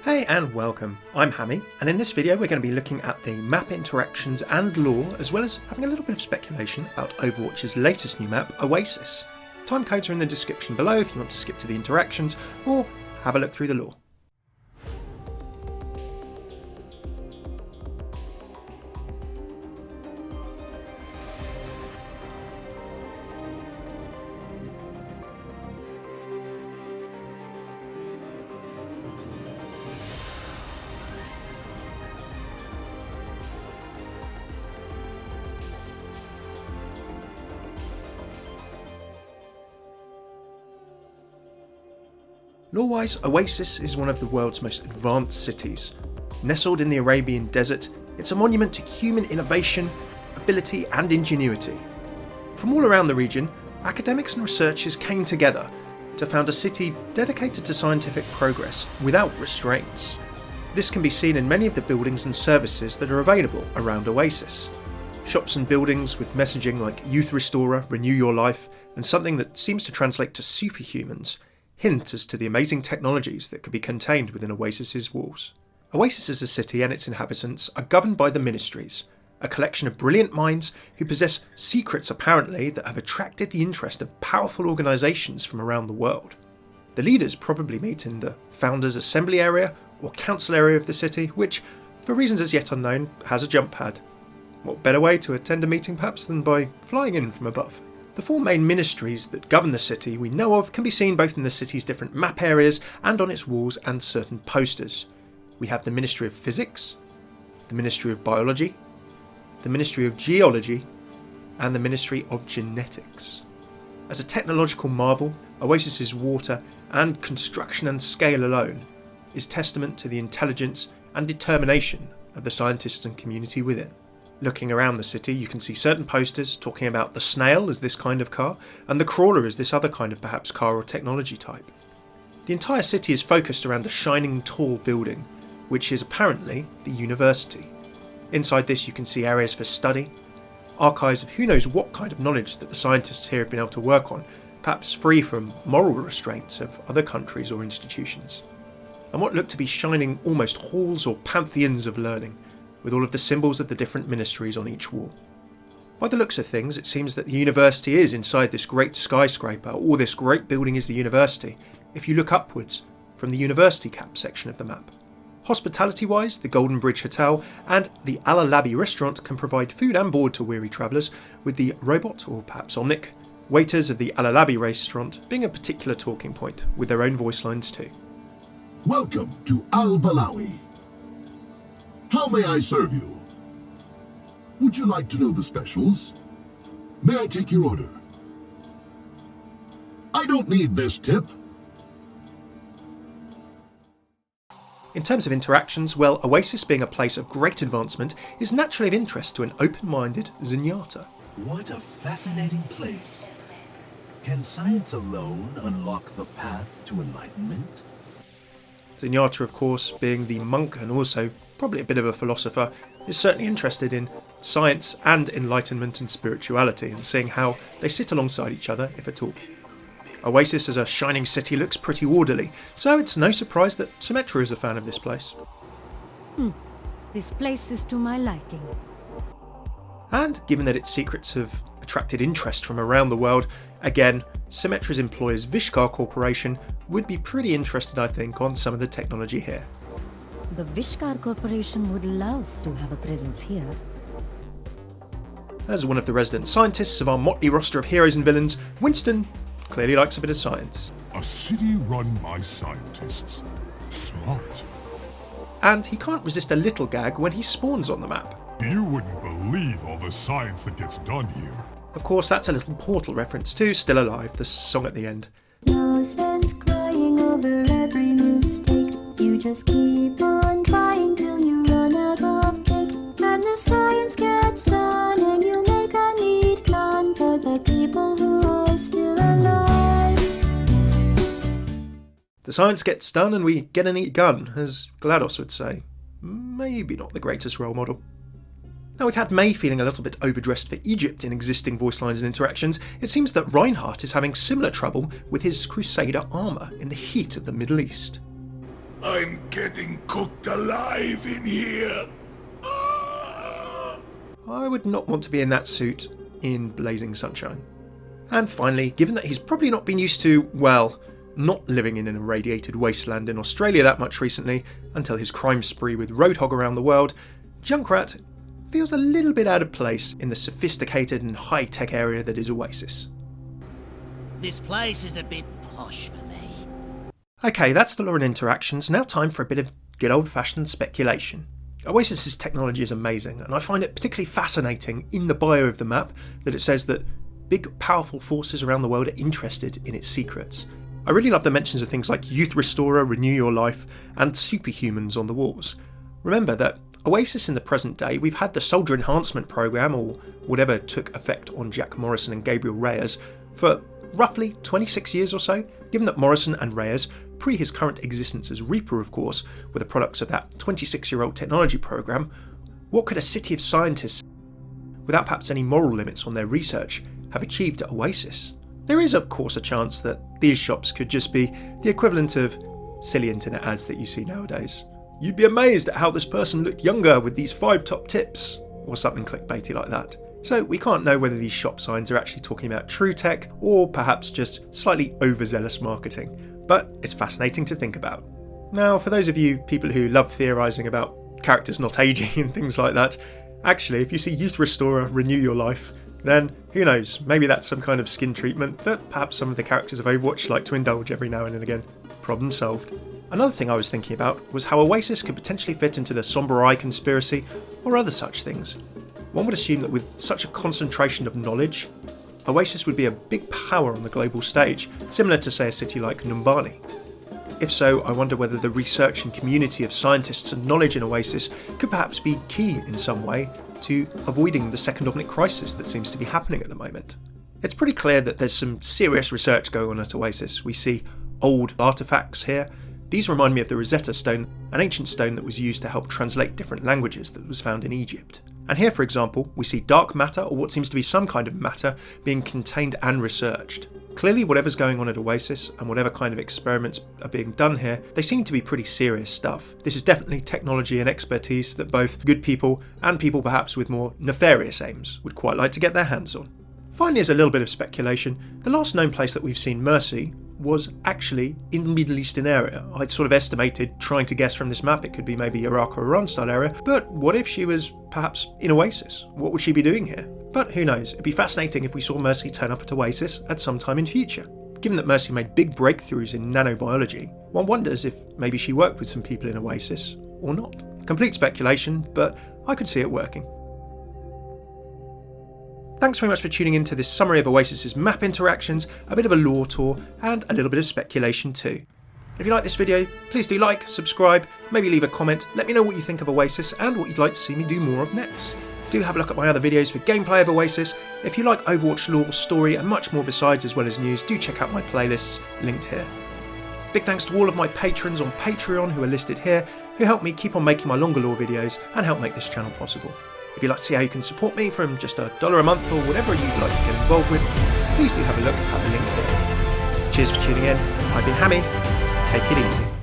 Hey and welcome, I'm Hammeh, and in this video we're going to be looking at the map interactions and lore, as well as having a little bit of speculation about Overwatch's latest new map, Oasis. Time codes are in the description below if you want to skip to the interactions, or have a look through the lore. Lore-wise, Oasis is one of the world's most advanced cities. Nestled in the Arabian desert, it's a monument to human innovation, ability and ingenuity. From all around the region, academics and researchers came together to found a city dedicated to scientific progress without restraints. This can be seen in many of the buildings and services that are available around Oasis. Shops and buildings with messaging like Youth Restorer, Renew Your Life, and something that seems to translate to superhumans hint as to the amazing technologies that could be contained within Oasis's walls. Oasis as a city and its inhabitants are governed by the Ministries, a collection of brilliant minds who possess secrets apparently that have attracted the interest of powerful organisations from around the world. The leaders probably meet in the Founders Assembly area or Council area of the city, which, for reasons as yet unknown, has a jump pad. What better way to attend a meeting perhaps than by flying in from above? The four main ministries that govern the city we know of can be seen both in the city's different map areas and on its walls and certain posters. We have the Ministry of Physics, the Ministry of Biology, the Ministry of Geology, and the Ministry of Genetics. As a technological marvel, Oasis's water and construction and scale alone is testament to the intelligence and determination of the scientists and community within. Looking around the city, you can see certain posters talking about the snail as this kind of car, and the crawler as this other kind of perhaps car or technology type. The entire city is focused around a shining tall building, which is apparently the university. Inside this you can see areas for study, archives of who knows what kind of knowledge that the scientists here have been able to work on, perhaps free from moral restraints of other countries or institutions. And what look to be shining almost halls or pantheons of learning, with all of the symbols of the different ministries on each wall. By the looks of things, it seems that the university is inside this great skyscraper, or this great building is the university, if you look upwards from the university cap section of the map. Hospitality-wise, the Golden Bridge Hotel and the Al-Alabi restaurant can provide food and board to weary travellers, with the robot, or perhaps Omnic, waiters of the Al-Alabi restaurant being a particular talking point, with their own voice lines too. Welcome to Al-Balawi. How may I serve you? Would you like to know the specials? May I take your order? I don't need this tip. In terms of interactions, well, Oasis being a place of great advancement is naturally of interest to an open-minded Zenyatta. What a fascinating place. Can science alone unlock the path to enlightenment? Zenyatta, of course, being the monk and also probably a bit of a philosopher, is certainly interested in science and enlightenment and spirituality, and seeing how they sit alongside each other, if at all. Oasis as a shining city looks pretty orderly, so it's no surprise that Symmetra is a fan of this place. This place is to my liking. And given that its secrets have attracted interest from around the world, again, Symmetra's employers Vishkar Corporation would be pretty interested, I think, on some of the technology here. The Vishkar Corporation would love to have a presence here. As one of the resident scientists of our motley roster of heroes and villains, Winston clearly likes a bit of science. A city run by scientists. Smart. And he can't resist a little gag when he spawns on the map. You wouldn't believe all the science that gets done here. Of course, that's a little Portal reference to Still Alive, the song at the end. No sense crying over every mistake. You just keep on trying till you run out of cake. Then the science gets done and you make a neat plan for the people who are still alive. The science gets done and we get a neat gun, as GLaDOS would say. Maybe not the greatest role model. Now, we've had May feeling a little bit overdressed for Egypt in existing voice lines and interactions. It seems that Reinhardt is having similar trouble with his Crusader armour in the heat of the Middle East. I'm getting cooked alive in here. I would not want to be in that suit in blazing sunshine. And finally, given that he's probably not been used to, well, not living in an irradiated wasteland in Australia that much recently, until his crime spree with Roadhog around the world, Junkrat feels a little bit out of place in the sophisticated and high-tech area that is Oasis. This place is a bit posh for me. Okay, that's the lore and interactions. Now time for a bit of good old-fashioned speculation. Oasis's technology is amazing, and I find it particularly fascinating in the bio of the map that it says that big, powerful forces around the world are interested in its secrets. I really love the mentions of things like Youth Restorer, Renew Your Life, and Superhumans on the walls. Remember that Oasis in the present day, we've had the Soldier Enhancement Programme, or whatever took effect on Jack Morrison and Gabriel Reyes, for roughly 26 years or so, given that Morrison and Reyes, pre his current existence as Reaper of course, were the products of that 26-year-old technology programme. What could a city of scientists, without perhaps any moral limits on their research, have achieved at Oasis? There is of course a chance that these shops could just be the equivalent of silly internet ads that you see nowadays. You'd be amazed at how this person looked younger with these 5 top tips, or something clickbaity like that. So we can't know whether these shop signs are actually talking about true tech, or perhaps just slightly overzealous marketing, but it's fascinating to think about. Now, for those of you people who love theorising about characters not aging and things like that, actually if you see Youth Restorer, Renew Your Life, then who knows, maybe that's some kind of skin treatment that perhaps some of the characters of Overwatch like to indulge every now and again. Problem solved. Another thing I was thinking about was how Oasis could potentially fit into the Somber Eye conspiracy or other such things. One would assume that with such a concentration of knowledge, Oasis would be a big power on the global stage, similar to say a city like Numbani. If so, I wonder whether the research and community of scientists and knowledge in Oasis could perhaps be key in some way to avoiding the second Omnic crisis that seems to be happening at the moment. It's pretty clear that there's some serious research going on at Oasis. We see old artefacts here. These remind me of the Rosetta Stone, an ancient stone that was used to help translate different languages that was found in Egypt. And here, for example, we see dark matter, or what seems to be some kind of matter, being contained and researched. Clearly, whatever's going on at Oasis, and whatever kind of experiments are being done here, they seem to be pretty serious stuff. This is definitely technology and expertise that both good people, and people perhaps with more nefarious aims, would quite like to get their hands on. Finally, as a little bit of speculation, the last known place that we've seen Mercy was actually in the Middle Eastern area. I'd sort of estimated, trying to guess from this map, it could be maybe Iraq or Iran style area, but what if she was perhaps in Oasis? What would she be doing here? But who knows, it'd be fascinating if we saw Mercy turn up at Oasis at some time in future. Given that Mercy made big breakthroughs in nanobiology, one wonders if maybe she worked with some people in Oasis or not. Complete speculation, but I could see it working. Thanks very much for tuning in to this summary of Oasis's map interactions, a bit of a lore tour, and a little bit of speculation too. If you like this video, please do like, subscribe, maybe leave a comment, let me know what you think of Oasis and what you'd like to see me do more of next. Do have a look at my other videos for gameplay of Oasis. If you like Overwatch lore, story and much more besides, as well as news, do check out my playlists, linked here. Big thanks to all of my patrons on Patreon who are listed here, who help me keep on making my longer lore videos and help make this channel possible. If you'd like to see how you can support me from just $1 a month or whatever you'd like to get involved with, please do have a look at the link here. Cheers for tuning in. I've been Hammeh. Take it easy.